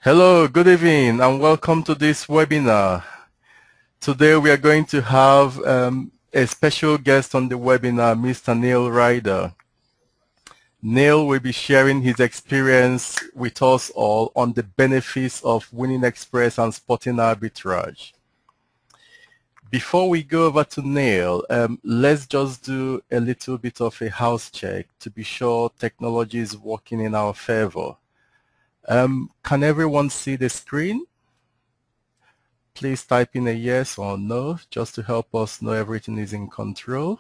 Hello, good evening, and welcome to this webinar. Today we are going to have a special guest on the webinar, Mr. Neil Ryder. Neil will be sharing his experience with us all on the benefits of winning express and sporting arbitrage. Before we go over to Neil, let's just do a little bit of a house check to be sure technology is working in our favor. Can everyone see the screen? Please type in a yes or no, just to help us know everything is in control.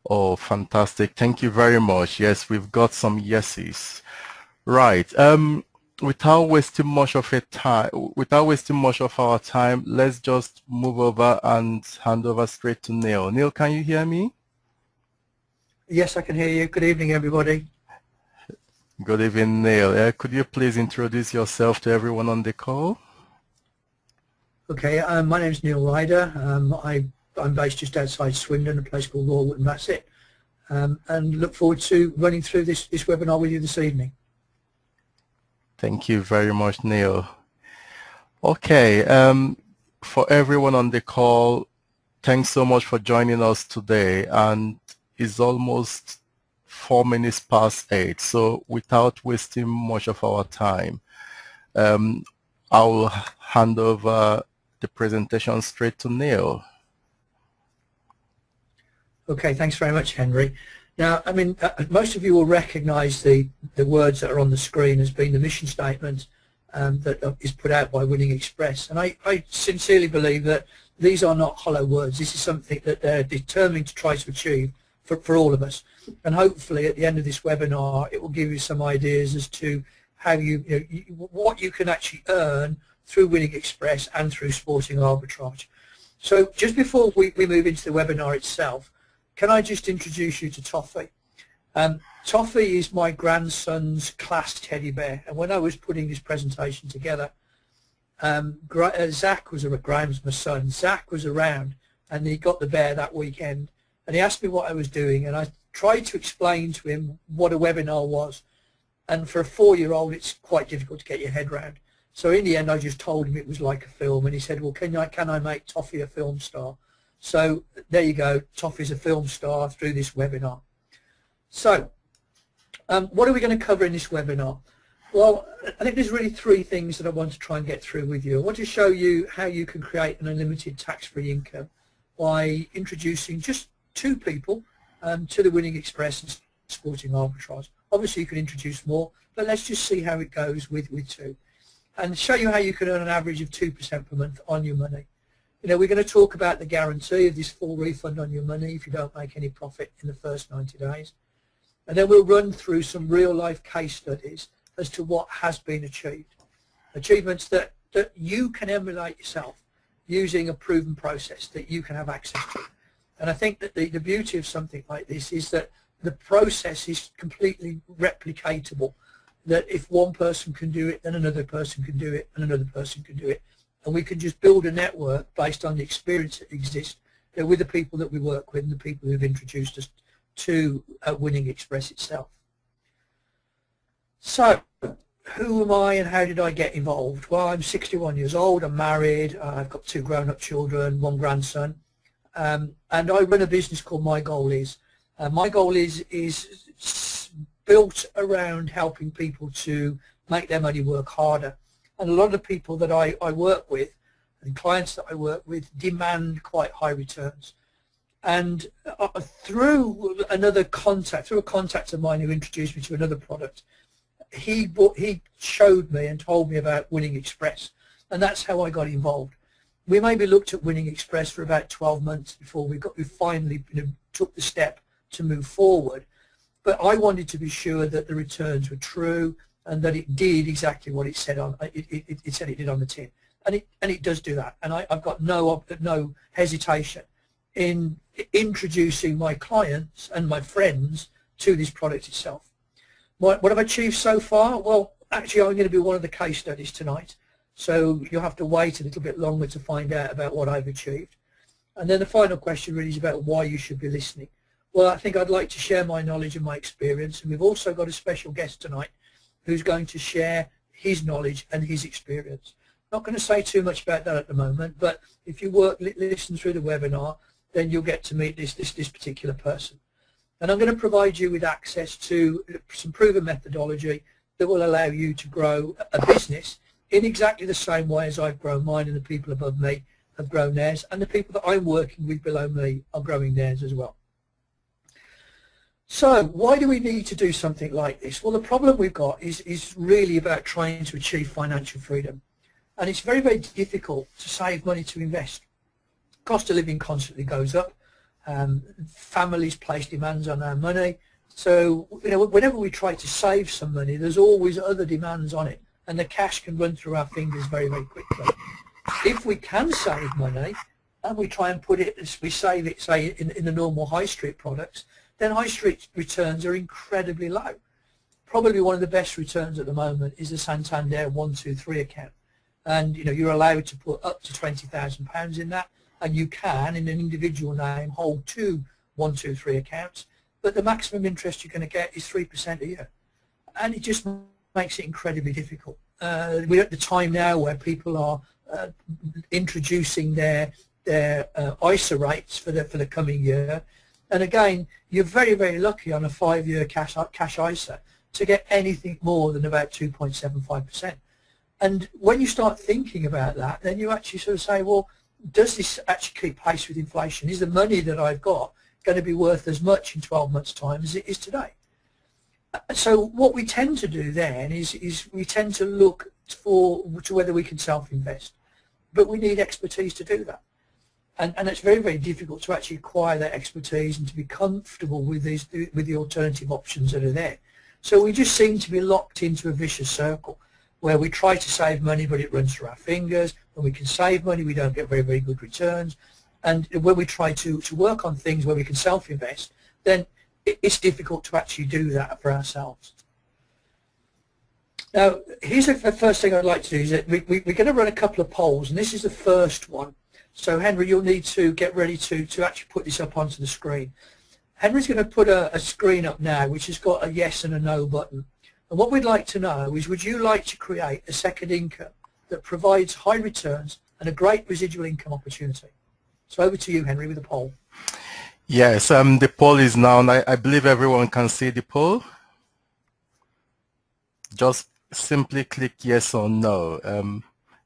Oh, fantastic. Thank you very much. Yes, we've got some yeses. Right. Without wasting much of our time, let's just move over and hand over straight to Neil. Neil, can you hear me? Yes, I can hear you. Good evening, everybody. Good evening, Neil. Could you please introduce yourself to everyone on the call? Okay, my name is Neil Ryder. I'm based just outside Swindon, a place called Rawwood Bassett, and look forward to running through this webinar with you this evening. Thank you very much, Neil. Okay, for everyone on the call, thanks so much for joining us today. And it's almost 4 minutes past 8, so without wasting much of our time, I will hand over the presentation straight to Neil. Okay, thanks very much, Henry. Now, I mean, most of you will recognize the words that are on the screen as being the mission statement that is put out by Winning Express. And I sincerely believe that these are not hollow words. This is something that they're determined to try to achieve for all of us. And hopefully at the end of this webinar, it will give you some ideas as to how what you can actually earn through Winning Express and through sporting arbitrage. So just before we move into the webinar itself, can I just introduce you to Toffee? Toffee is my grandson's class teddy bear, and when I was putting this presentation together, Zach was Graham's my son. Zach was around, and he got the bear that weekend, and he asked me what I was doing, and I tried to explain to him what a webinar was. And for a 4-year-old, it's quite difficult to get your head around. So in the end, I just told him it was like a film, and he said, well, can I make Toffee a film star? So there you go, Toffee's a film star through this webinar. So what are we going to cover in this webinar? Well, I think there's really 3 things that I want to try and get through with you. I want to show you how you can create an unlimited tax-free income by introducing just 2 people to the Winning Express and sporting arbitrage. Obviously you can introduce more, but let's just see how it goes with 2 and show you how you can earn an average of 2% per month on your money. You know, we're going to talk about the guarantee of this full refund on your money if you don't make any profit in the first 90 days. And then we'll run through some real life case studies as to what has been achieved. Achievements that you can emulate yourself using a proven process that you can have access to. And I think that the beauty of something like this is that the process is completely replicatable, that if one person can do it, then another person can do it, and another person can do it. And we can just build a network based on the experience that exists with the people that we work with and the people who have introduced us to Winning Express itself. So, who am I and how did I get involved? Well, I'm 61 years old, I'm married, I've got 2 grown-up children, 1 grandson. And I run a business called My Goal Is. My Goal is built around helping people to make their money work harder. And a lot of the people that I work with and clients that I work with demand quite high returns. And through a contact of mine who introduced me to another product, he showed me and told me about Winning Express, and that's how I got involved. We maybe looked at Winning Express for about 12 months before we finally took the step to move forward. But I wanted to be sure that the returns were true and that it did exactly what it said it said it did on the tin, and it does do that. And I've got no hesitation in introducing my clients and my friends to this product itself. What have I achieved so far? Well, actually, I'm going to be one of the case studies tonight. So you'll have to wait a little bit longer to find out about what I've achieved. And then the final question really is about why you should be listening. Well, I think I'd like to share my knowledge and my experience, and we've also got a special guest tonight who's going to share his knowledge and his experience. Not going to say too much about that at the moment, but if you listen through the webinar, then you'll get to meet this particular person. And I'm going to provide you with access to some proven methodology that will allow you to grow a business in exactly the same way as I've grown mine, and the people above me have grown theirs, and the people that I'm working with below me are growing theirs as well. So why do we need to do something like this? Well, the problem we've got is really about trying to achieve financial freedom. And it's very, very difficult to save money to invest. Cost of living constantly goes up. Families place demands on our money. So, whenever we try to save some money, there's always other demands on it. And the cash can run through our fingers very, very quickly. If we can save money, and we try and put it, we save it, say, in the normal high street products, then high street returns are incredibly low. Probably one of the best returns at the moment is the Santander 123 account. And you're allowed to put up to £20,000 in that, and you can, in an individual name, hold 2 123 accounts, but the maximum interest you're going to get is 3% a year. And it just makes it incredibly difficult. We're at the time now where people are introducing their ISA rates for the coming year. And again, you're very, very lucky on a 5-year cash ISA to get anything more than about 2.75%. And when you start thinking about that, then you actually sort of say, well, does this actually keep pace with inflation? Is the money that I've got going to be worth as much in 12 months' time as it is today? So what we tend to do then is we tend to look to whether we can self-invest. But we need expertise to do that. And it's very, very difficult to actually acquire that expertise and to be comfortable with the alternative options that are there. So we just seem to be locked into a vicious circle where we try to save money, but it runs through our fingers. When we can save money, we don't get very, very good returns. And when we try to work on things where we can self-invest, then it's difficult to actually do that for ourselves. Now, here's the first thing I'd like to do is that we're going to run a couple of polls, and this is the first one. So, Henry, you'll need to get ready to actually put this up onto the screen. Henry's going to put a screen up now, which has got a yes and a no button. And what we'd like to know is, would you like to create a second income that provides high returns and a great residual income opportunity? So over to you, Henry, with the poll. Yes, the poll is now, and I believe everyone can see the poll. Just simply click yes or no.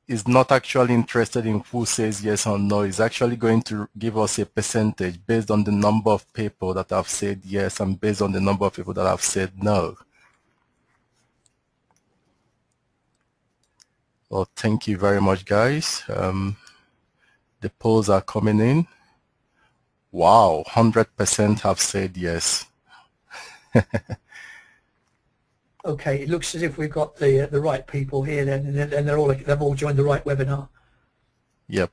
It's not actually interested in who says yes or no. It's actually going to give us a percentage based on the number of people that have said yes and based on the number of people that have said no. Well, thank you very much, guys. The polls are coming in. Wow, 100% have said yes. Okay, it looks as if we've got the right people here then, and they've all joined the right webinar. Yep.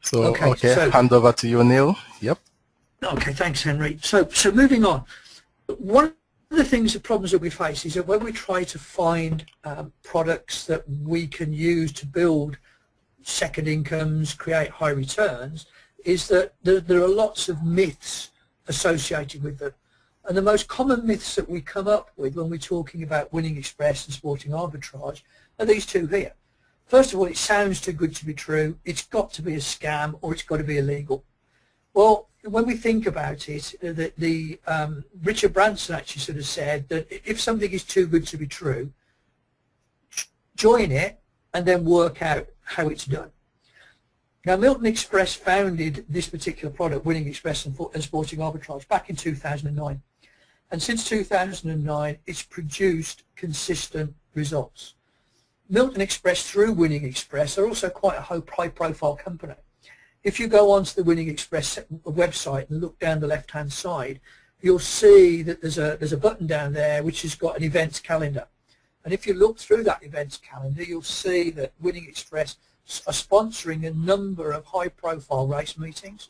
So okay, so, hand over to you, Neil. Yep. Okay, thanks, Henry. So moving on. One of the things, the problems that we face is that when we try to find products that we can use to build second incomes, create high returns, is that there are lots of myths associated with them. And the most common myths that we come up with when we're talking about Winning Express and Sporting Arbitrage are these two here. First of all, it sounds too good to be true. It's got to be a scam, or it's got to be illegal. Well, when we think about it, Richard Branson actually sort of said that if something is too good to be true, join it and then work out how it's done. Now, Milton Express founded this particular product, Winning Express and Sporting Arbitrage, back in 2009. And since 2009, it's produced consistent results. Milton Express, through Winning Express, are also quite a high-profile company. If you go onto the Winning Express website and look down the left-hand side, you'll see that there's a button down there which has got an events calendar. And if you look through that events calendar, you'll see that Winning Express are sponsoring a number of high-profile race meetings.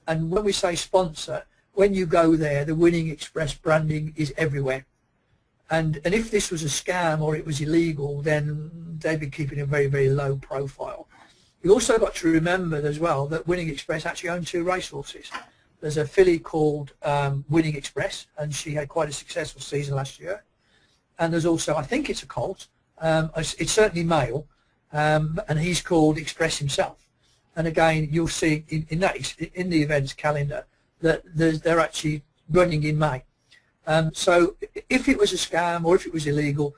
And when we say sponsor, when you go there, the Winning Express branding is everywhere. And if this was a scam or it was illegal, then they'd be keeping a very, very low profile. You also got to remember as well that Winning Express actually owned 2 racehorses. There's a filly called Winning Express, and she had quite a successful season last year. And there's also, I think it's a colt, it's certainly male, and he's called Express himself. And again, you'll see in the events calendar that they're actually running in May. So if it was a scam or if it was illegal,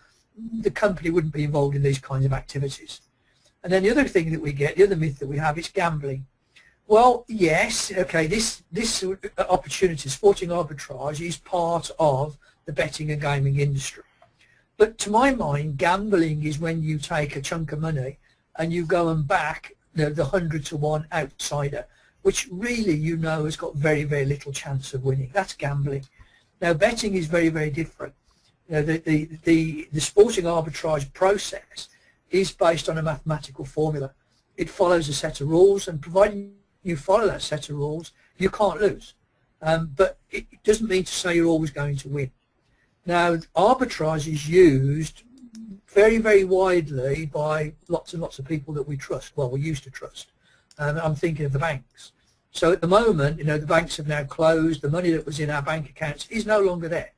the company wouldn't be involved in these kinds of activities. And then the other thing that we get, the other myth that we have, is gambling. Well, yes, okay, this opportunity, sporting arbitrage, is part of the betting and gaming industry. But to my mind, gambling is when you take a chunk of money and you go and back the 100-to-1 outsider, which really has got very, very little chance of winning. That's gambling. Now, betting is very, very different. The sporting arbitrage process is based on a mathematical formula. It follows a set of rules, and providing you follow that set of rules, you can't lose. But it doesn't mean to say you're always going to win. Now, arbitrage is used very, very widely by lots and lots of people that we trust. Well, we used to trust. I'm thinking of the banks. So at the moment, the banks have now closed. The money that was in our bank accounts is no longer there.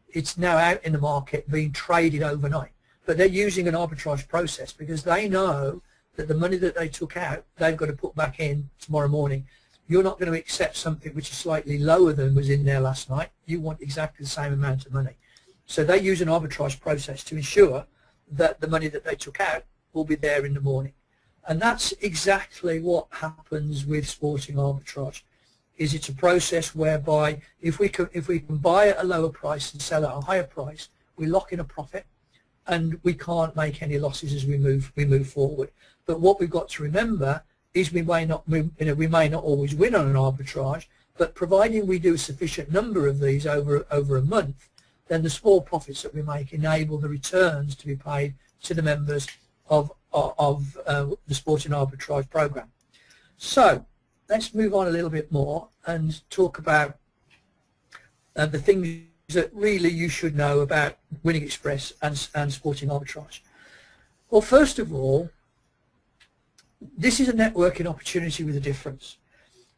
It's now out in the market being traded overnight. But they're using an arbitrage process because they know that the money that they took out, they've got to put back in tomorrow morning. You're not going to accept something which is slightly lower than was in there last night. You want exactly the same amount of money. So they use an arbitrage process to ensure that the money that they took out will be there in the morning. And that's exactly what happens with sporting arbitrage. It's a process whereby if we can buy at a lower price and sell at a higher price, we lock in a profit, and we can't make any losses as we move forward. But what we've got to remember is we may not always win on an arbitrage, but providing we do a sufficient number of these over a month, then the small profits that we make enable the returns to be paid to the members of the sporting arbitrage program. So let's move on a little bit more and talk about the things that really you should know about Winning Express and sporting arbitrage. Well, first of all, this is a networking opportunity with a difference.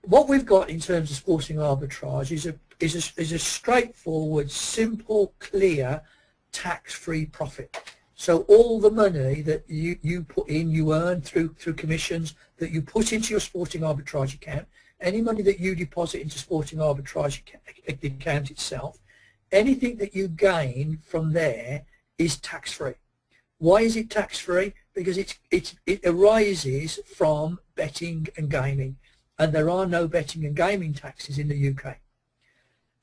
What we've got in terms of sporting arbitrage is a straightforward, simple, clear, tax-free profit. So all the money that you put in, you earn through commissions that you put into your sporting arbitrage account, any money that you deposit into sporting arbitrage account itself, anything that you gain from there is tax-free. Why is it tax-free? Because it arises from betting and gaming, and there are no betting and gaming taxes in the UK.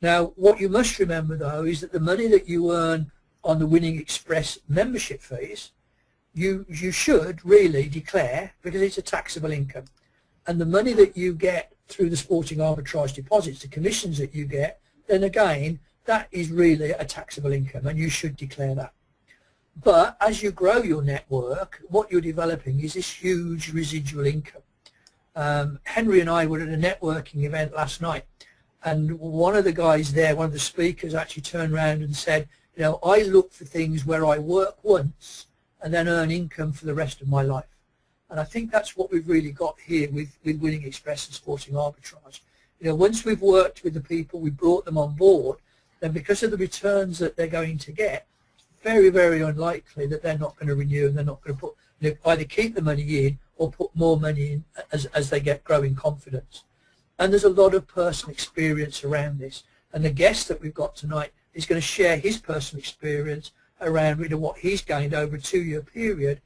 Now, what you must remember, though, is that the money that you earn on the Winning Express membership fees, you should really declare, because it's a taxable income. And the money that you get through the sporting arbitrage deposits, the commissions that you get, then again, that is really a taxable income, and you should declare that. But as you grow your network, what you're developing is this huge residual income. Henry and I were at a networking event last night, and one of the guys there, one of the speakers, actually turned around and said, I look for things where I work once and then earn income for the rest of my life. And I think that's what we've really got here with Winning Express and sporting arbitrage. Once we've worked with the people, we brought them on board, then because of the returns that they're going to get, very, very unlikely that they're not going to renew, and they're not going to put, either keep the money in or put more money in as they get growing confidence. And there's a lot of personal experience around this. And the guest that we've got tonight is going to share his personal experience around what he's gained over a 2-year period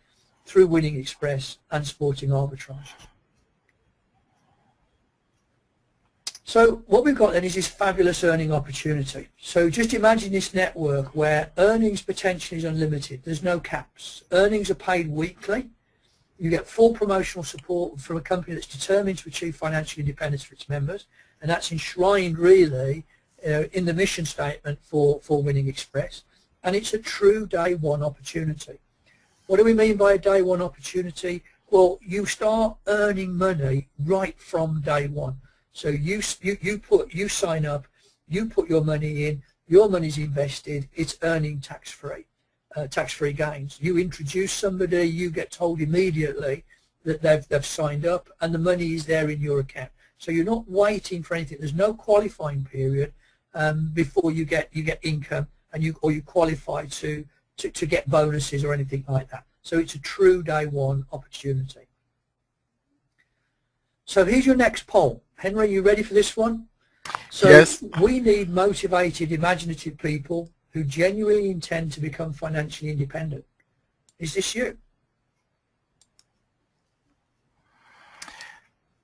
through Winning Express and sporting arbitrage. So what we've got then is this fabulous earning opportunity. So just imagine this network where earnings potential is unlimited. There's no caps. Earnings are paid weekly. You get full promotional support from a company that's determined to achieve financial independence for its members, and that's enshrined really in the mission statement for Winning Express, and it's a true day one opportunity. What do we mean by a day one opportunity? Well, you start earning money right from day one. So you sign up, you put your money in, your money's invested, it's earning tax-free gains. You introduce somebody, you get told immediately that they've signed up, and the money is there in your account. So you're not waiting for anything. There's no qualifying period before you get income and you qualify to get bonuses or anything like that. So it's a true day one opportunity. So here's your next poll. Henry, you ready for this one? So Yes. we need motivated, imaginative people who genuinely intend to become financially independent. Is this you?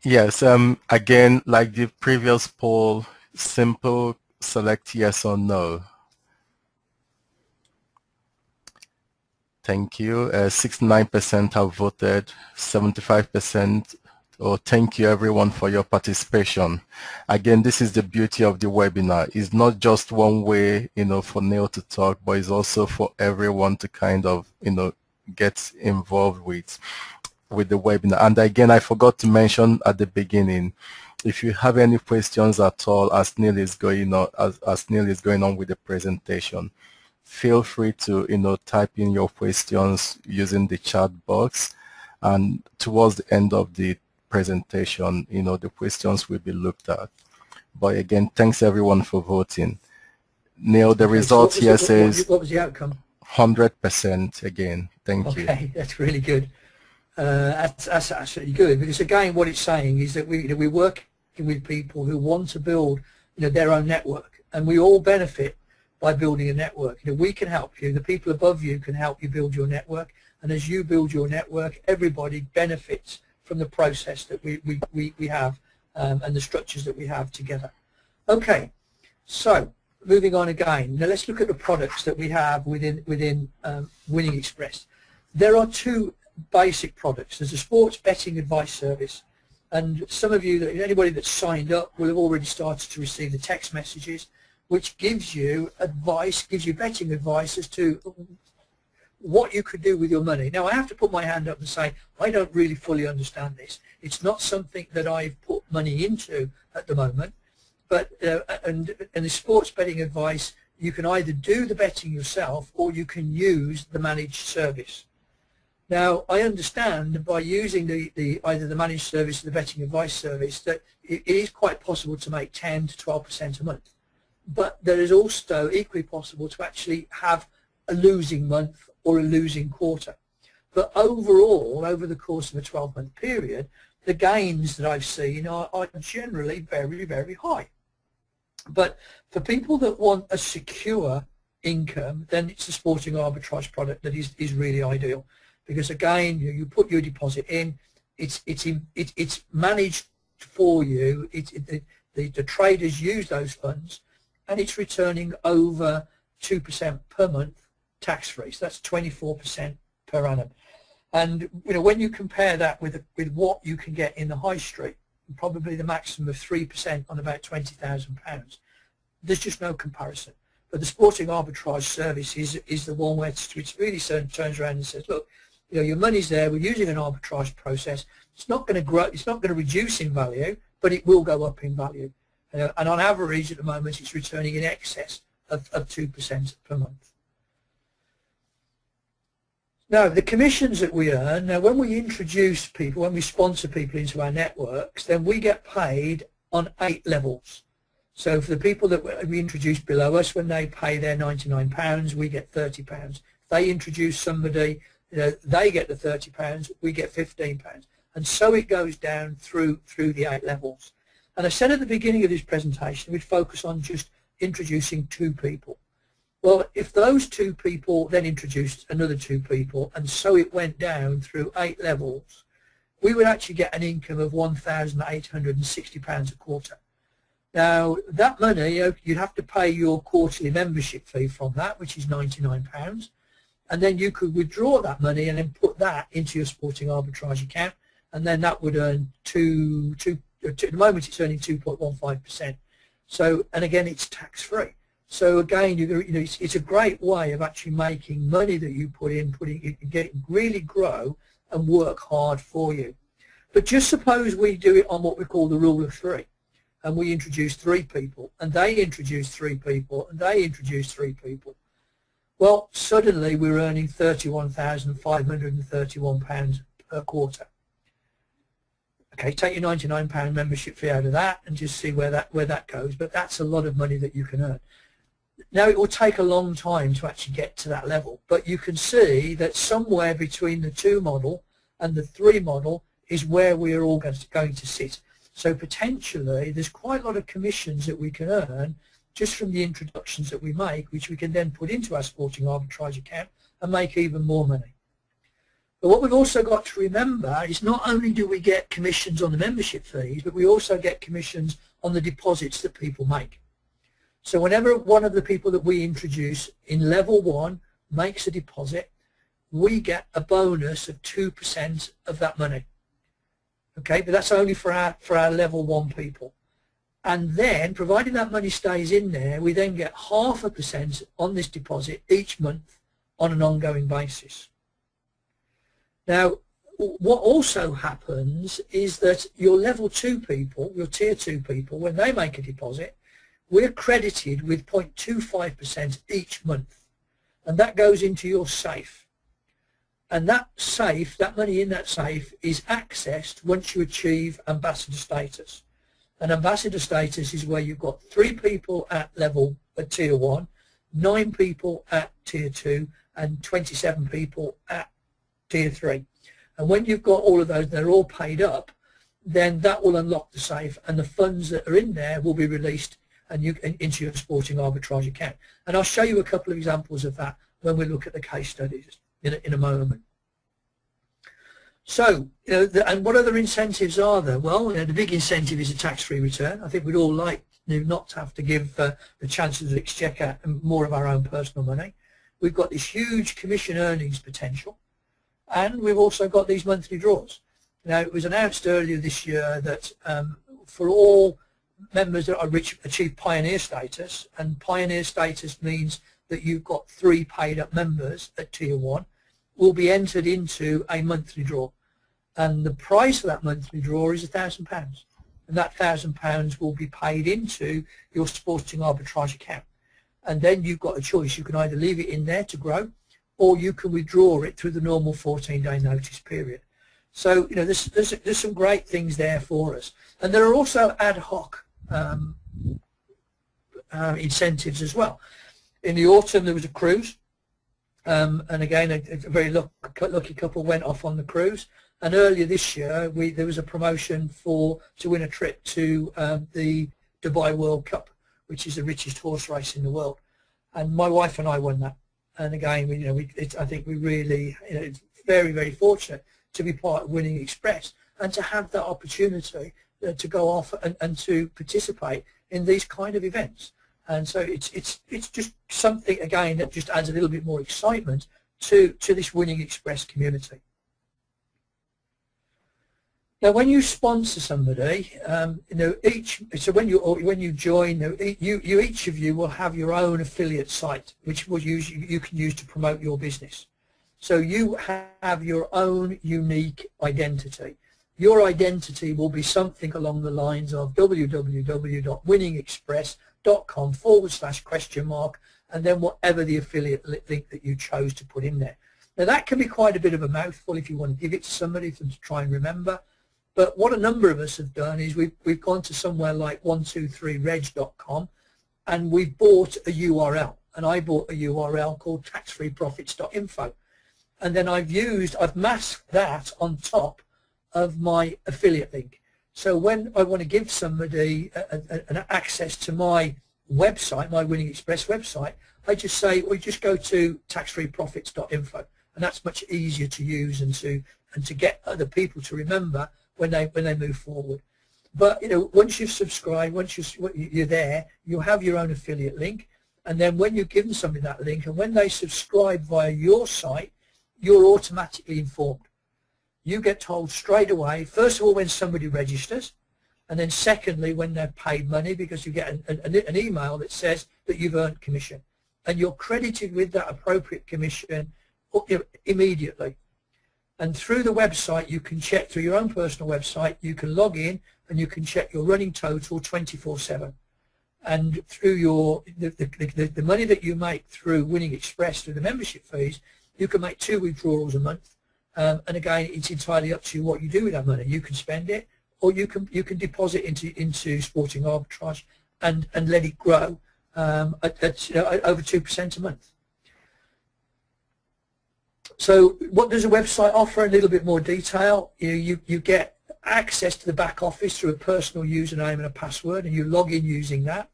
Yes. Again, like the previous poll, simple, select yes or no. Thank you. 69% have voted, 75%. Oh, thank you everyone for your participation. Again, this is the beauty of the webinar. It's not just one way, for Neil to talk, but it's also for everyone to kind of, get involved with the webinar. And again, I forgot to mention at the beginning, if you have any questions at all as Neil is going on, as Neil is going on with the presentation, feel free to type in your questions using the chat box, and towards the end of the presentation, the questions will be looked at. But again, thanks everyone for voting. Neil, the results here says what was the outcome? 100% again. Thank you. Okay, that's really good. That's absolutely good, because again, what it's saying is that we're working with people who want to build their own network, and we all benefit by building a network. We can help you. The people above you can help you build your network, and as you build your network, everybody benefits from the process that we have and the structures that we have together. Okay, so moving on again. Now let's look at the products that we have within Winning Express. There are two basic products. There's a sports betting advice service, and some of you, anybody that's signed up, will have already started to receive the text messages, which gives you advice, gives you betting advice as to what you could do with your money. Now, I have to put my hand up and say, I don't really fully understand this. It's not something that I've put money into at the moment, but and the sports betting advice, you can either do the betting yourself or you can use the managed service. Now, I understand by using either the managed service or the betting advice service that it is quite possible to make 10 to 12% a month. But there is also equally possible to actually have a losing month or a losing quarter. But overall, over the course of a 12-month period, the gains that I've seen are generally very, very high. But for people that want a secure income, then it's the sporting arbitrage product that is really ideal. Because again, you put your deposit in, it's managed for you, the traders use those funds, and it's returning over 2% per month tax-free. So that's 24% per annum. And when you compare that with what you can get in the high street, probably the maximum of 3% on about £20,000, there's just no comparison. But the sporting arbitrage service is the one where it really turns around and says, look, your money's there. We're using an arbitrage process. It's not going to grow. It's not going to reduce in value, but it will go up in value. And on average, at the moment, it's returning in excess of 2% per month. Now, the commissions that we earn, now when we introduce people, when we sponsor people into our networks, then we get paid on 8 levels. So for the people that we introduce below us, when they pay their £99, we get £30. If they introduce somebody, they get the £30, we get £15. And so it goes down through the 8 levels. And I said at the beginning of this presentation, we'd focus on just introducing 2 people. Well, if those 2 people then introduced another 2 people, and so it went down through 8 levels, we would actually get an income of £1,860 a quarter. Now, that money, you'd have to pay your quarterly membership fee from that, which is £99, and then you could withdraw that money and then put that into your sporting arbitrage account, and then that would earn at the moment it's earning 2.15%. So, and again, it's tax-free. So again, it's a great way of actually making money that you put in, really grow and work hard for you. But just suppose we do it on what we call the rule of 3, and we introduce 3 people, and they introduce 3 people, and they introduce 3 people. Well, suddenly we're earning £31,531 per quarter. Okay, take your £99 membership fee out of that and just see where that goes. But that's a lot of money that you can earn. Now, it will take a long time to actually get to that level, but you can see that somewhere between the 2 model and the 3 model is where we are all going to sit. So potentially there's quite a lot of commissions that we can earn just from the introductions that we make, which we can then put into our sporting arbitrage account and make even more money. But what we've also got to remember is not only do we get commissions on the membership fees, but we also get commissions on the deposits that people make. So whenever one of the people that we introduce in level 1 makes a deposit, we get a bonus of 2% of that money. Okay, but that's only for our level 1 people. And then, providing that money stays in there, we then get 0.5% on this deposit each month on an ongoing basis. Now, what also happens is that your level 2 people, your tier 2 people, when they make a deposit, we're credited with 0.25% each month, and that goes into your safe. And that safe, that money in that safe, is accessed once you achieve ambassador status. And ambassador status is where you've got 3 people at tier 1, 9 people at tier 2, and 27 people at tier 3. And when you've got all of those, they're all paid up, then that will unlock the safe, and the funds that are in there will be released and into your sporting arbitrage account. And I'll show you a couple of examples of that when we look at the case studies in a moment. So, and what other incentives are there? Well, the big incentive is a tax-free return. I think we'd all like not to have to give the Chancellor of the Exchequer more of our own personal money. We've got this huge commission earnings potential, and we've also got these monthly draws. Now, it was announced earlier this year that for all members that are achieve pioneer status, and pioneer status means that you've got 3 paid up members at tier 1, will be entered into a monthly draw, and the price of that monthly draw is £1,000, and that £1,000 will be paid into your sporting arbitrage account. And then you've got a choice. You can either leave it in there to grow, or you can withdraw it through the normal 14-day notice period. So there's some great things there for us, and there are also ad hoc incentives as well. In the autumn there was a cruise, and again a very lucky couple went off on the cruise. And earlier this year there was a promotion to win a trip to the Dubai World Cup, which is the richest horse race in the world. And my wife and I won that. And again, I think we really, it's very, very fortunate to be part of Winning Express and to have that opportunity to go off and to participate in these kind of events. And so it's just something, again, that just adds a little bit more excitement to this Winning Express community. Now, when you sponsor somebody, so when you join, each of you will have your own affiliate site, which you can use to promote your business. So you have your own unique identity. Your identity will be something along the lines of www.winningexpress.com/, and then whatever the affiliate link that you chose to put in there. Now, that can be quite a bit of a mouthful if you want to give it to somebody for them to try and remember. But what a number of us have done is we've gone to somewhere like 123reg.com, and we've bought a URL. And I bought a URL called taxfreeprofits.info. And then I've masked that on top of my affiliate link. So when I want to give somebody an access to my website, my Winning Express website, I just say, well, just go to taxfreeprofits.info. And that's much easier to use and to get other people to remember when they move forward. But once you've subscribed, once you're there, you'll have your own affiliate link, and then when you give them somebody that link, and when they subscribe via your site, you're automatically informed. You get told straight away, first of all, when somebody registers, and then secondly, when they've paid money, because you get an email that says that you've earned commission, and you're credited with that appropriate commission immediately. And through the website, you can check, through your own personal website, you can log in and you can check your running total 24/7. And through the money that you make through Winning Express, through the membership fees, you can make 2 withdrawals a month. And again, it's entirely up to you what you do with that money. You can spend it, or you can deposit into Sporting Arbitrage and let it grow at over 2% a month. So what does a website offer? A little bit more detail. You get access to the back office through a personal username and a password, and you log in using that.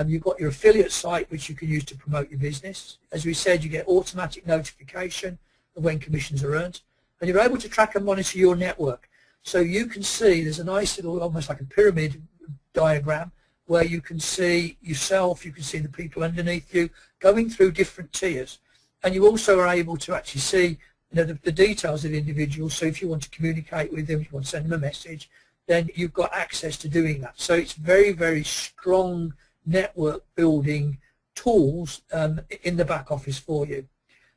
You've got your affiliate site, which you can use to promote your business. As we said, you get automatic notification of when commissions are earned, and you're able to track and monitor your network. So you can see there's a nice little, almost like a pyramid diagram, where you can see yourself, you can see the people underneath you going through different tiers. And you also are able to actually see the details of the individuals. So if you want to communicate with them, if you want to send them a message, then you've got access to doing that. So it's very, very strong network building tools in the back office for you.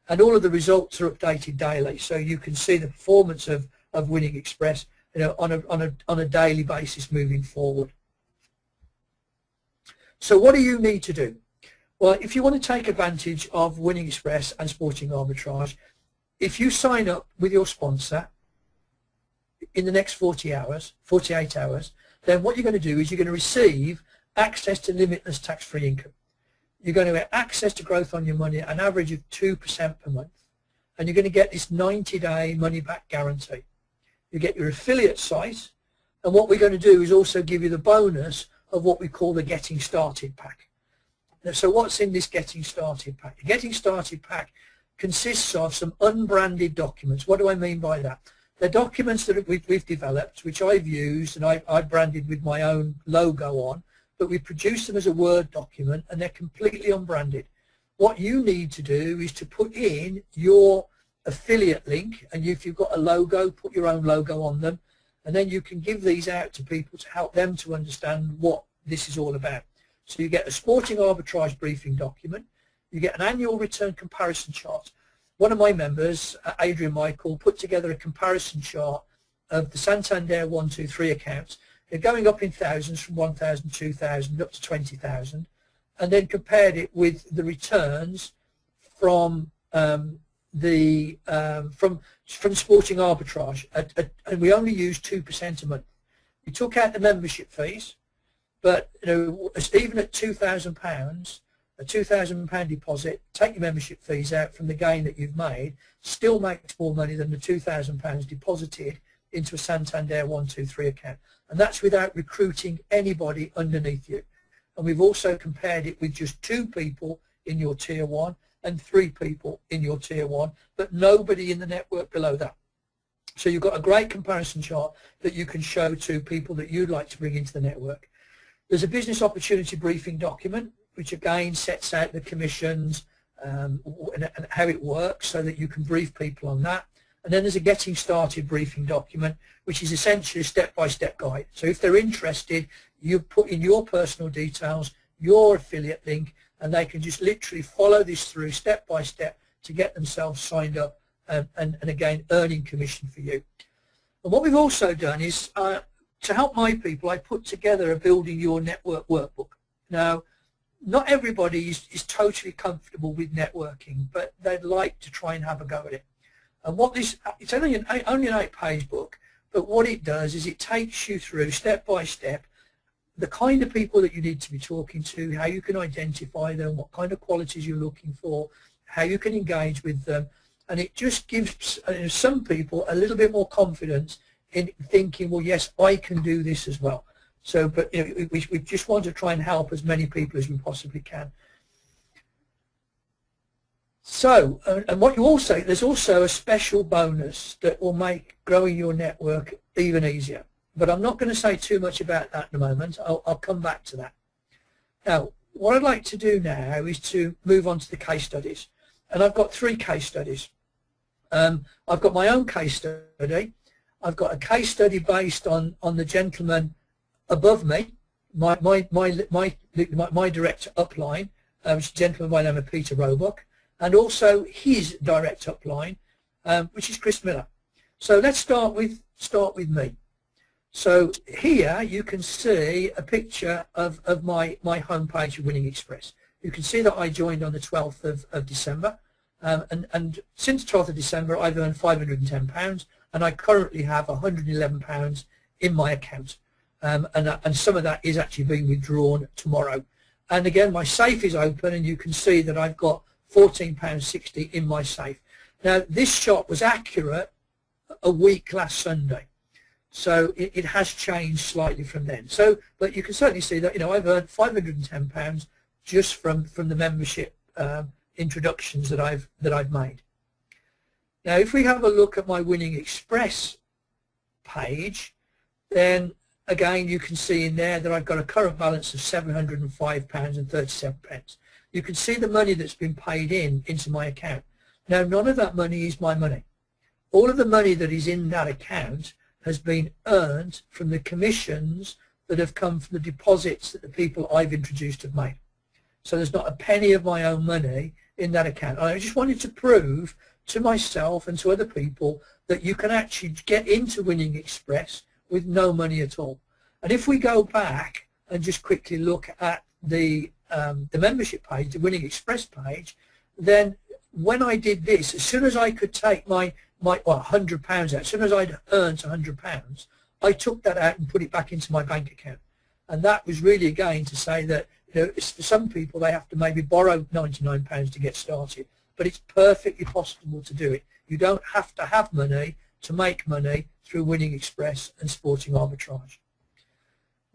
And all of the results are updated daily. So you can see the performance of Winning Express on a daily basis moving forward. So what do you need to do? Well, if you want to take advantage of Winning Express and Sporting Arbitrage, if you sign up with your sponsor in the next 48 hours, then what you're going to do is you're going to receive access to limitless tax-free income. You're going to get access to growth on your money at an average of 2% per month, and you're going to get this 90-day money-back guarantee. You get your affiliate site, and what we're going to do is also give you the bonus of what we call the Getting Started pack. Now, so what's in this Getting Started pack? The Getting Started pack consists of some unbranded documents. What do I mean by that? They're documents that we've developed, which I've used and I branded with my own logo on, but we produce them as a Word document and they're completely unbranded. What you need to do is to put in your affiliate link, and if you've got a logo, put your own logo on them, and then you can give these out to people to help them to understand what this is all about. So you get a Sporting Arbitrage briefing document, you get an annual return comparison chart. One of my members, Adrian Michael, put together a comparison chart of the Santander 1, 2, 3 accounts. They're going up in thousands from 1,000, 2,000 up to 20,000, and then compared it with the returns from from Sporting Arbitrage, and we only use 2% a month. We took out the membership fees, but even at £2,000, a £2,000 deposit, take your membership fees out from the gain that you've made, still makes more money than the £2,000 deposited into a Santander 1, 2, 3 account, and that's without recruiting anybody underneath you. And we've also compared it with just 2 people in your tier 1 and 3 people in your tier 1, but nobody in the network below that. So you've got a great comparison chart that you can show to people that you'd like to bring into the network. There's a business opportunity briefing document, which again sets out the commissions and how it works so that you can brief people on that. And then there's a Getting Started briefing document, which is essentially a step-by-step guide. So if they're interested, you put in your personal details, your affiliate link, and they can just literally follow this through step by step to get themselves signed up and again earning commission for you. And what we've also done is to help my people, I put together a Building Your Network workbook. Now, not everybody is totally comfortable with networking, but they'd like to try and have a go at it. And what this, it's only an 8-page book, but what it does is it takes you through step by step the kind of people that you need to be talking to, how you can identify them, what kind of qualities you're looking for, how you can engage with them, and it just gives some people a little bit more confidence in thinking, well, yes, I can do this as well. So, but we just want to try and help as many people as we possibly can. So, and what you also, there's also a special bonus that will make growing your network even easier. But I'm not going to say too much about that at the moment. I'll come back to that. Now, what I'd like to do now is to move on to the case studies. And I've got 3 case studies. I've got my own case study. I've got a case study based on the gentleman above me, my direct upline, which is a gentleman by the name of Peter Roebuck, and also his direct upline, which is Chris Miller. So let's start with me. So here you can see a picture of my homepage of Winning Express. You can see that I joined on the 12th of December, and since 12th of December I've earned £510, and I currently have £111 in my account, and some of that is actually being withdrawn tomorrow. And again, my safe is open, and you can see that I've got £14.60 in my safe. Now, this shot was accurate a week last Sunday, so it has changed slightly from then. So, but you can certainly see that, you know, I've earned £510 just from the membership introductions that I've made. Now, if we have a look at my Winning Express page, then again you can see in there that I've got a current balance of £705.37. You can see the money that's been paid into my account. Now, none of that money is my money. All of the money that is in that account has been earned from the commissions that have come from the deposits that the people I've introduced have made. So there's not a penny of my own money in that account. I just wanted to prove to myself and to other people that you can actually get into Winning Express with no money at all. And if we go back and just quickly look at the membership page, the Winning Express page, then when I did this, as soon as I could take my £100 out, as soon as I'd earned £100, I took that out and put it back into my bank account. And that was really, again, to say that, you know, for some people they have to maybe borrow £99 to get started, but it's perfectly possible to do it. You don't have to have money to make money through Winning Express and Sporting Arbitrage.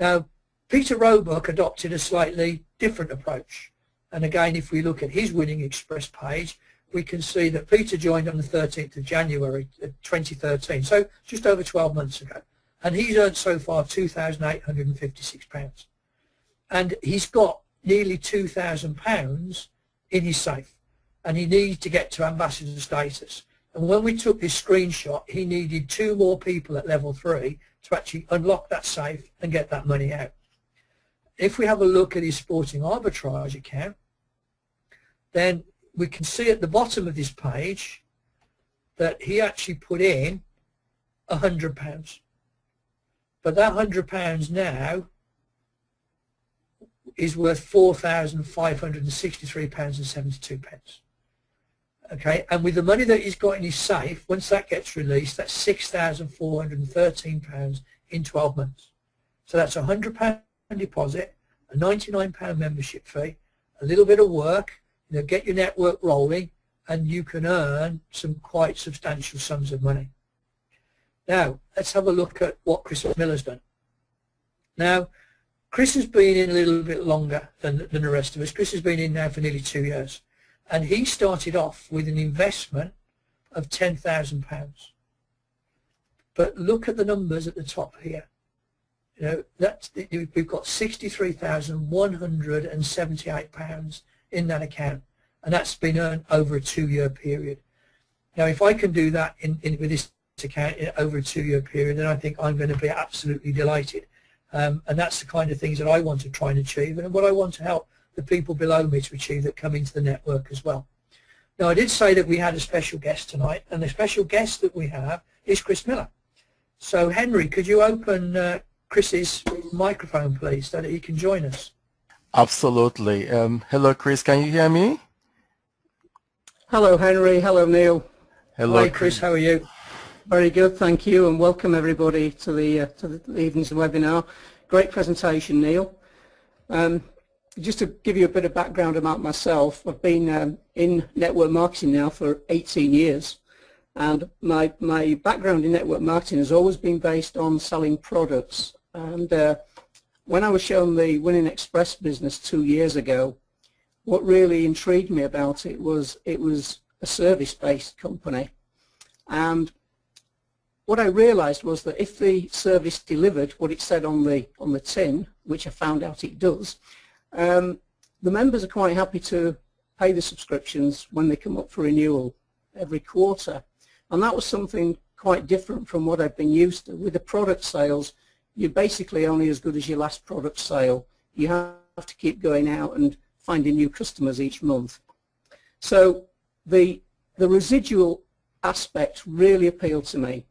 Now, Peter Roebuck adopted a slightly different approach. And again, if we look at his Winning Express page, we can see that Peter joined on the 13th of January 2013, so just over 12 months ago. And he's earned so far £2,856. And he's got nearly £2,000 in his safe. And he needs to get to ambassador status. And when we took this screenshot, he needed 2 more people at level 3 to actually unlock that safe and get that money out. If we have a look at his Sporting Arbitrage account, then we can see at the bottom of this page that he actually put in £100. But that £100 now is worth £4,563.72. Okay, and with the money that he's got in his safe, once that gets released, that's £6,413 in 12 months. So that's a £100 deposit, a £99 membership fee, a little bit of work, you know, get your network rolling, and you can earn some quite substantial sums of money. Now, let's have a look at what Chris Miller's done. Now, Chris has been in a little bit longer than the rest of us. Chris has been in now for nearly 2 years. And he started off with an investment of £10,000. But look at the numbers at the top here. You know, we've got £63,178 in that account, and that's been earned over a 2-year period. Now, if I can do that with this account over a 2-year period, then I think I'm going to be absolutely delighted. And that's the kind of things that I want to try and achieve, and what I want to help the people below me to achieve that come into the network as well. Now, I did say that we had a special guest tonight, and the special guest that we have is Chris Miller. So, Henry, could you open Chris's microphone, please, so that he can join us? Absolutely. Hello, Chris. Can you hear me? Hello, Henry. Hello, Neil. Hello, Hi, Chris. How are you? Very good, thank you, and welcome everybody to the evening's webinar. Great presentation, Neil. Just to give you a bit of background about myself, I've been in network marketing now for 18 years, and my background in network marketing has always been based on selling products. And when I was shown the Winning Express business 2 years ago, what really intrigued me about it was a service-based company. And what I realized was that if the service delivered what it said on the tin, which I found out it does, the members are quite happy to pay the subscriptions when they come up for renewal every quarter. And that was something quite different from what I've been used to. With the product sales, you're basically only as good as your last product sale. You have to keep going out and finding new customers each month. So the residual aspect really appealed to me.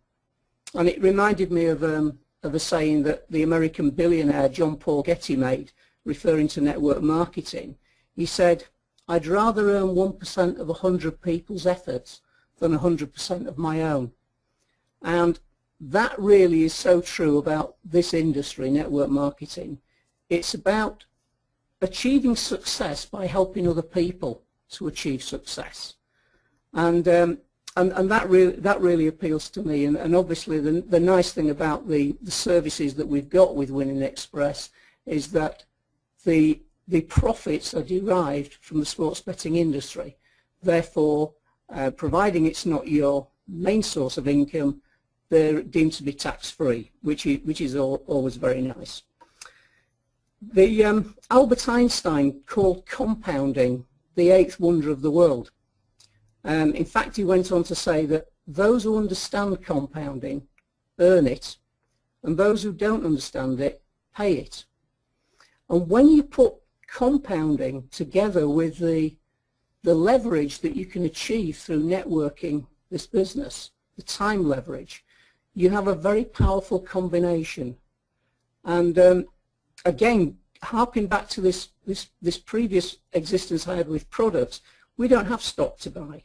And it reminded me of a saying that the American billionaire John Paul Getty made, referring to network marketing. He said, "I'd rather earn 1% of 100 people's efforts than 100% of my own." And that really is so true about this industry, network marketing. It's about achieving success by helping other people to achieve success, and that really appeals to me. And obviously the nice thing about the services that we've got with Winning Express is that the profits are derived from the sports betting industry. Therefore, providing it's not your main source of income, they're deemed to be tax-free, which is always very nice. The Albert Einstein called compounding the eighth wonder of the world. In fact, he went on to say that those who understand compounding earn it, and those who don't understand it pay it. And when you put compounding together with the leverage that you can achieve through networking this business, the time leverage, you have a very powerful combination. And again, harping back to this previous existence I had with products, we don't have stock to buy.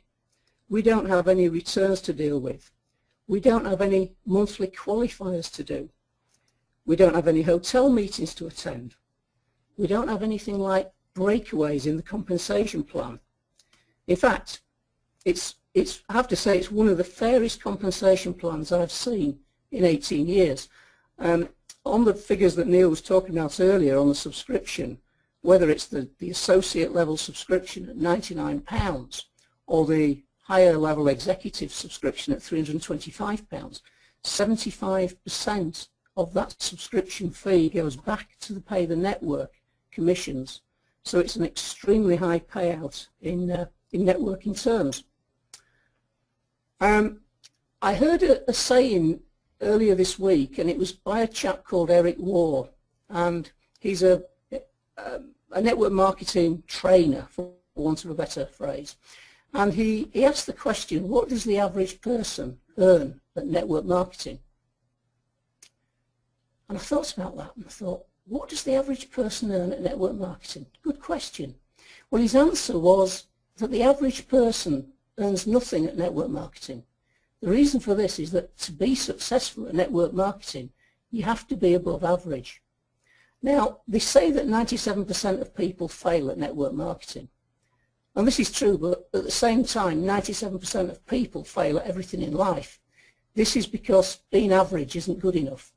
We don't have any returns to deal with. We don't have any monthly qualifiers to do. We don't have any hotel meetings to attend. We don't have anything like breakaways in the compensation plan. In fact, I have to say it's one of the fairest compensation plans I've seen in 18 years. On the figures that Neil was talking about earlier on the subscription, whether it's the associate level subscription at £99 or the higher level executive subscription at £325, 75% of that subscription fee goes back to pay the network commissions. So it's an extremely high payout in networking terms. I heard a saying earlier this week, and it was by a chap called Eric Waugh, and he's a network marketing trainer, for want of a better phrase. And he asked the question, what does the average person earn at network marketing? And I thought about that, and I thought, what does the average person earn at network marketing? Good question. Well, his answer was that the average person earns nothing at network marketing. The reason for this is that to be successful at network marketing, you have to be above average. Now, they say that 97% of people fail at network marketing. And this is true, but at the same time, 97% of people fail at everything in life. This is because being average isn't good enough.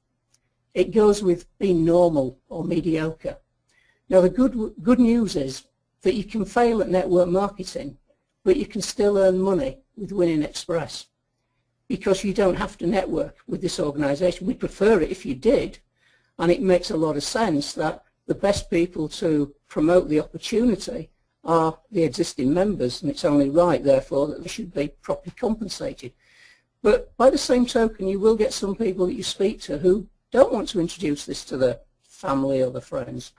It goes with being normal or mediocre. Now, the good news is that you can fail at network marketing, but you can still earn money with Winning Express, because you don't have to network with this organisation. We prefer it if you did, and it makes a lot of sense that the best people to promote the opportunity are the existing members, and it's only right, therefore, that they should be properly compensated. But by the same token, you will get some people that you speak to who don't want to introduce this to their family or their friends.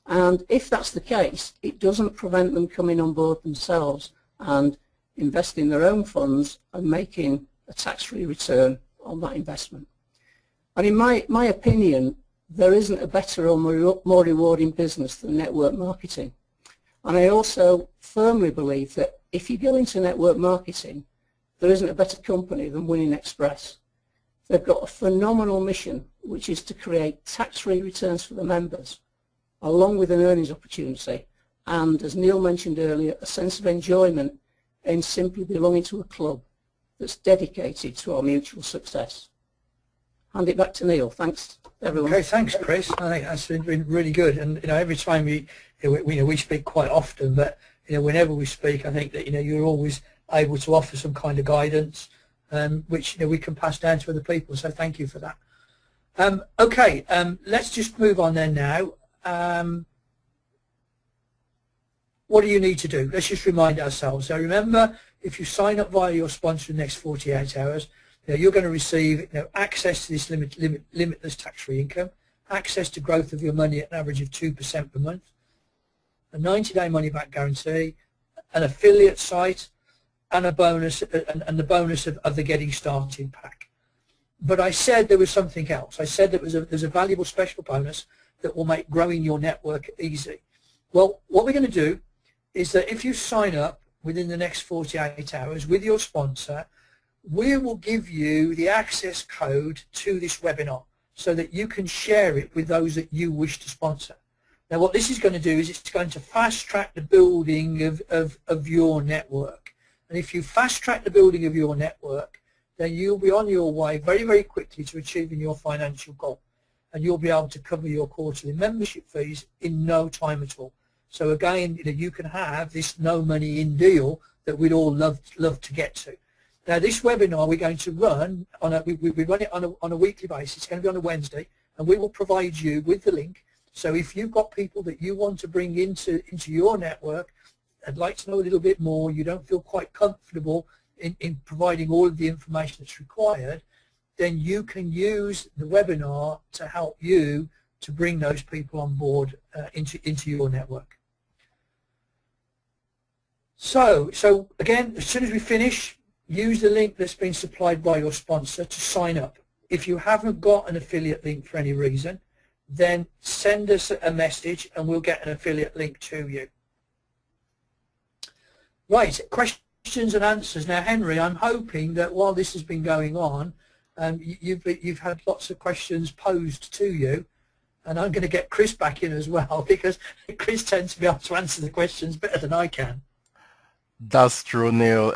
And if that's the case, it doesn't prevent them coming on board themselves and investing their own funds and making a tax-free return on that investment. And in my opinion, there isn't a better or more rewarding business than network marketing. And I also firmly believe that if you go into network marketing, there isn't a better company than Winning Express. They've got a phenomenal mission, which is to create tax-free returns for the members, along with an earnings opportunity, and, as Neil mentioned earlier, a sense of enjoyment in simply belonging to a club that's dedicated to our mutual success. Hand it back to Neil. Thanks, everyone. Okay, thanks, Chris. I think that's been really good. And every time we speak quite often, but whenever we speak, I think that you're always able to offer some kind of guidance, which we can pass down to other people. So thank you for that. Okay, let's just move on then now. What do you need to do? Let's just remind ourselves. So remember, if you sign up via your sponsor in the next 48 hours, you're going to receive access to this limitless tax-free income, access to growth of your money at an average of 2% per month, a 90-day money-back guarantee, an affiliate site, and a bonus, and the bonus of the Getting Started pack. But I said there was something else. I said that there's a valuable special bonus that will make growing your network easy. Well, what we're going to do is that if you sign up within the next 48 hours with your sponsor, we will give you the access code to this webinar so that you can share it with those that you wish to sponsor. Now what this is going to do is it's going to fast track the building of your network. And if you fast track the building of your network, then you'll be on your way very, very quickly to achieving your financial goal. And you'll be able to cover your quarterly membership fees in no time at all. So again, you can have this no money in deal that we'd all love to get to. Now this webinar we're going to run we run it on a weekly basis. It's going to be on a Wednesday, and we will provide you with the link. So if you've got people that you want to bring into your network, I'd like to know a little bit more, you don't feel quite comfortable in providing all of the information that's required, then you can use the webinar to help you to bring those people on board into your network. So again, as soon as we finish, use the link that's been supplied by your sponsor to sign up. If you haven't got an affiliate link for any reason, then send us a message and we'll get an affiliate link to you. Right, questions and answers. Now, Henry, I'm hoping that while this has been going on, you've had lots of questions posed to you, and I'm going to get Chris back in as well because Chris tends to be able to answer the questions better than I can. That's true, Neil.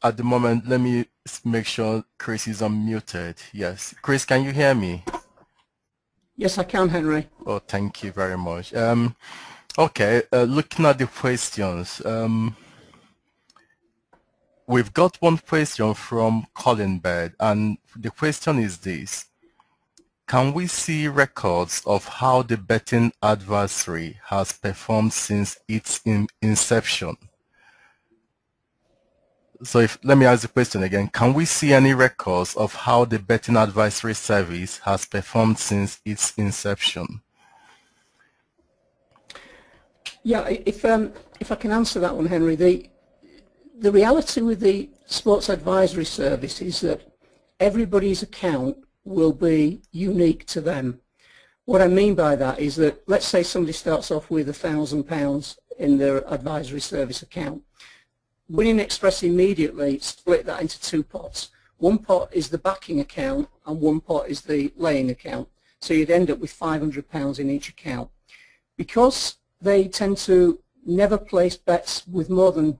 At the moment, let me make sure Chris is unmuted. Yes. Chris, can you hear me? Yes, I can, Henry. Oh, thank you very much. Okay, looking at the questions, we've got one question from Colin Bird, and the question is this. Can we see records of how the betting adversary has performed since its inception? So let me ask the question again. Can we see any records of how the betting advisory service has performed since its inception? Yeah, if I can answer that one, Henry, the reality with the sports advisory service is that everybody's account will be unique to them. What I mean by that is that, let's say somebody starts off with £1,000 in their advisory service account. Winning Express immediately split that into two pots. One pot is the backing account and one pot is the laying account. So you'd end up with £500 in each account. Because they tend to never place bets with more than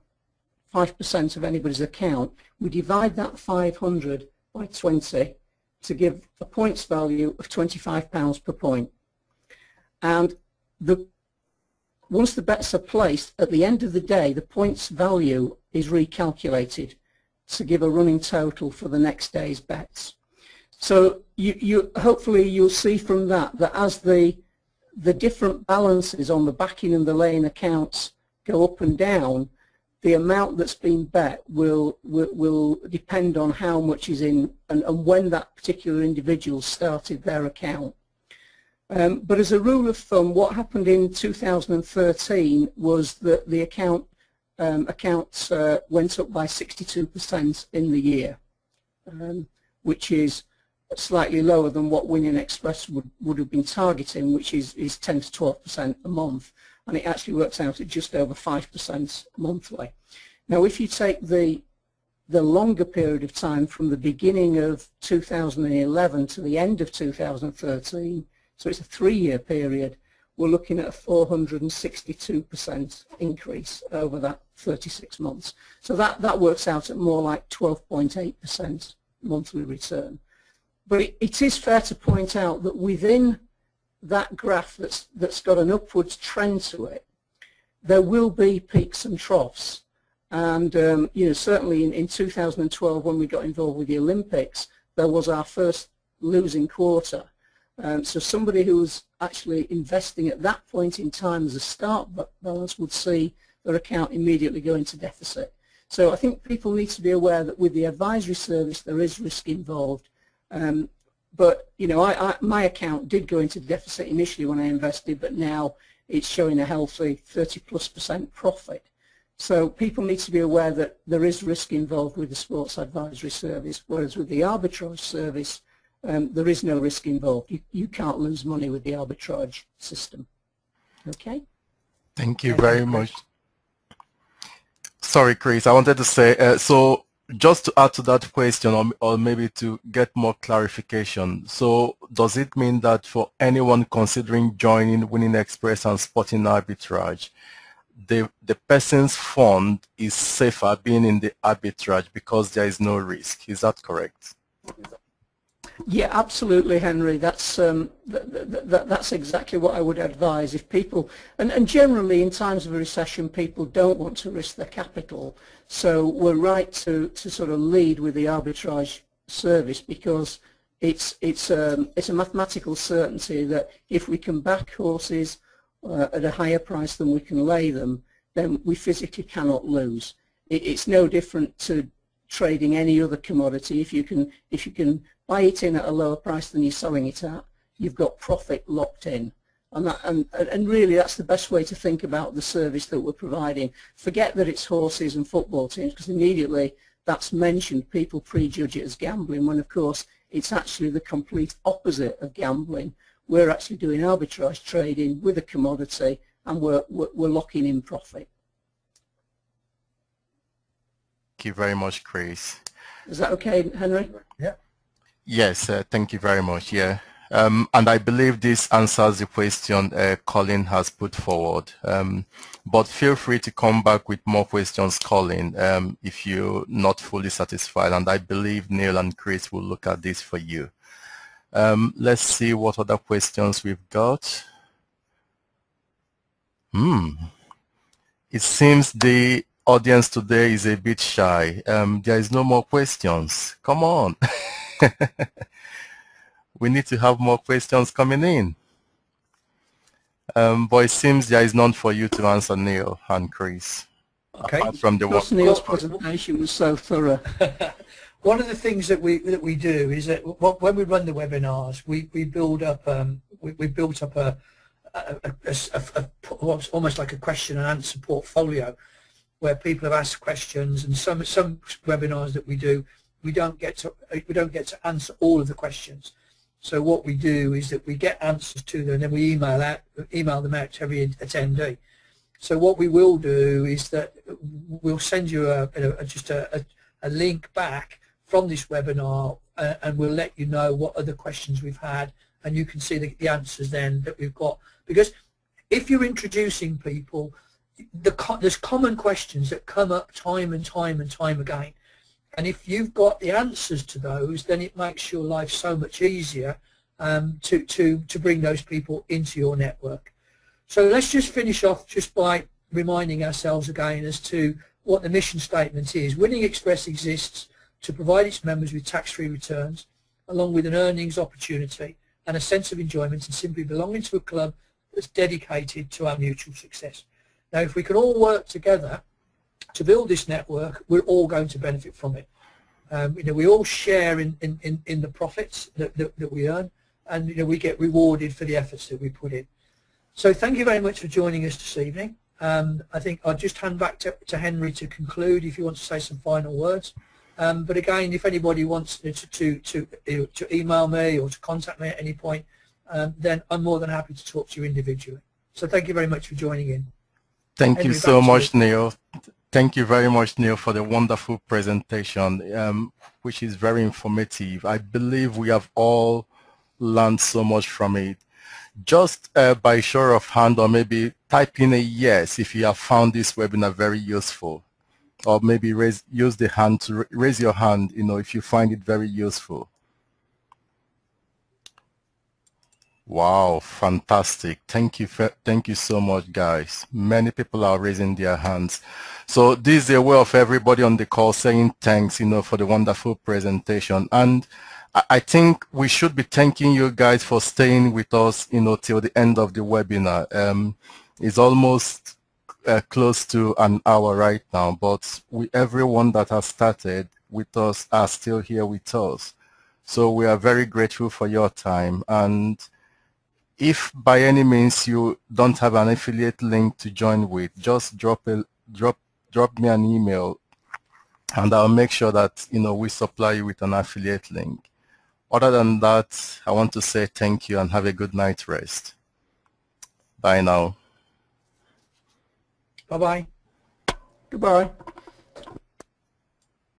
5% of anybody's account, we divide that 500 by 20 to give a points value of £25 per point. And once the bets are placed, at the end of the day, the points value is recalculated to give a running total for the next day's bets. So hopefully you'll see from that as the different balances on the backing and the laying accounts go up and down, the amount that's been bet will depend on how much is in and when that particular individual started their account. But as a rule of thumb, what happened in 2013 was that the accounts went up by 62% in the year, which is slightly lower than what Winning Express would have been targeting, which is 10 to 12% a month, and it actually works out at just over 5% monthly. Now, if you take the longer period of time from the beginning of 2011 to the end of 2013, so it's a 3-year period, we're looking at a 462% increase over that 36 months. So that works out at more like 12.8% monthly return. But it is fair to point out that within that graph that's got an upwards trend to it, there will be peaks and troughs. And certainly in 2012, when we got involved with the Olympics, there was our first losing quarter. So somebody who was actually investing at that point in time as a start balance would see their account immediately go into deficit. So I think people need to be aware that with the advisory service there is risk involved. But my account did go into deficit initially when I invested, but now it's showing a healthy 30+% profit. So people need to be aware that there is risk involved with the sports advisory service, whereas with the arbitrage service, there is no risk involved. You can't lose money with the arbitrage system. Okay? Thank you very much. Sorry, Chris, I wanted to say, so just to add to that question, or maybe to get more clarification, so does it mean that for anyone considering joining Winning Express and Sporting Arbitrage, the person's fund is safer being in the arbitrage because there is no risk? Is that correct? Yeah, absolutely, Henry. That's that's exactly what I would advise. If people, and generally in times of a recession, people don't want to risk their capital. So we're right to sort of lead with the arbitrage service, because it's a mathematical certainty that if we can back horses at a higher price than we can lay them, then we physically cannot lose. It's no different to trading any other commodity. If you can buy it in at a lower price than you're selling it at, you've got profit locked in. And really that's the best way to think about the service that we're providing. Forget that it's horses and football teams, because immediately that's mentioned, people prejudge it as gambling, when of course it's actually the complete opposite of gambling. We're actually doing arbitrage trading with a commodity, and we're locking in profit. Thank you very much, Chris. Is that okay, Henry? Yeah. Yes, thank you very much. Yeah, and I believe this answers the question Colin has put forward. But feel free to come back with more questions, Colin, if you're not fully satisfied. And I believe Neil and Chris will look at this for you. Let's see what other questions we've got. It seems the audience today is a bit shy. There is no more questions. Come on. We need to have more questions coming in. But it seems there is none for you to answer, Neil and Chris. Okay. Apart from the one. Neil's presentation was so thorough. One of the things that we do is that when we run the webinars, we build up we built up a almost like a question and answer portfolio, where people have asked questions, and some webinars that we do, we don't get to answer all of the questions. So what we do is that we get answers to them, and then we email them out to every attendee. So what we will do is that we'll send you just a link back from this webinar, and we'll let you know what other questions we've had, and you can see the answers then that we've got. Because if you're introducing people, there's common questions that come up time and time and time again, and if you've got the answers to those, then it makes your life so much easier to bring those people into your network. So let's just finish off just by reminding ourselves again as to what the mission statement is. Winning Express exists to provide its members with tax-free returns, along with an earnings opportunity and a sense of enjoyment, and simply belonging to a club that's dedicated to our mutual success. Now, if we can all work together to build this network, we're all going to benefit from it. We all share in the profits that we earn, and we get rewarded for the efforts that we put in. So thank you very much for joining us this evening. I think I'll just hand back to Henry to conclude if you want to say some final words. But again, if anybody wants to email me or to contact me at any point, then I'm more than happy to talk to you individually. So thank you very much for joining in. Thank you so much, Neil. Thank you very much, Neil, for the wonderful presentation, which is very informative. I believe we have all learned so much from it. Just by show of hand, or maybe type in a yes if you have found this webinar very useful, or maybe raise your hand if you find it very useful. Wow, fantastic. Thank you so much, guys. Many people are raising their hands. So this is a way of everybody on the call saying thanks, for the wonderful presentation. And I think we should be thanking you guys for staying with us, till the end of the webinar. It's almost close to an hour right now, but everyone that has started with us are still here with us. So we are very grateful for your time. And if by any means you don't have an affiliate link to join with, just drop me an email, and I'll make sure that we supply you with an affiliate link. Other than that, I want to say thank you and have a good night rest. Bye now. Bye-bye. Goodbye.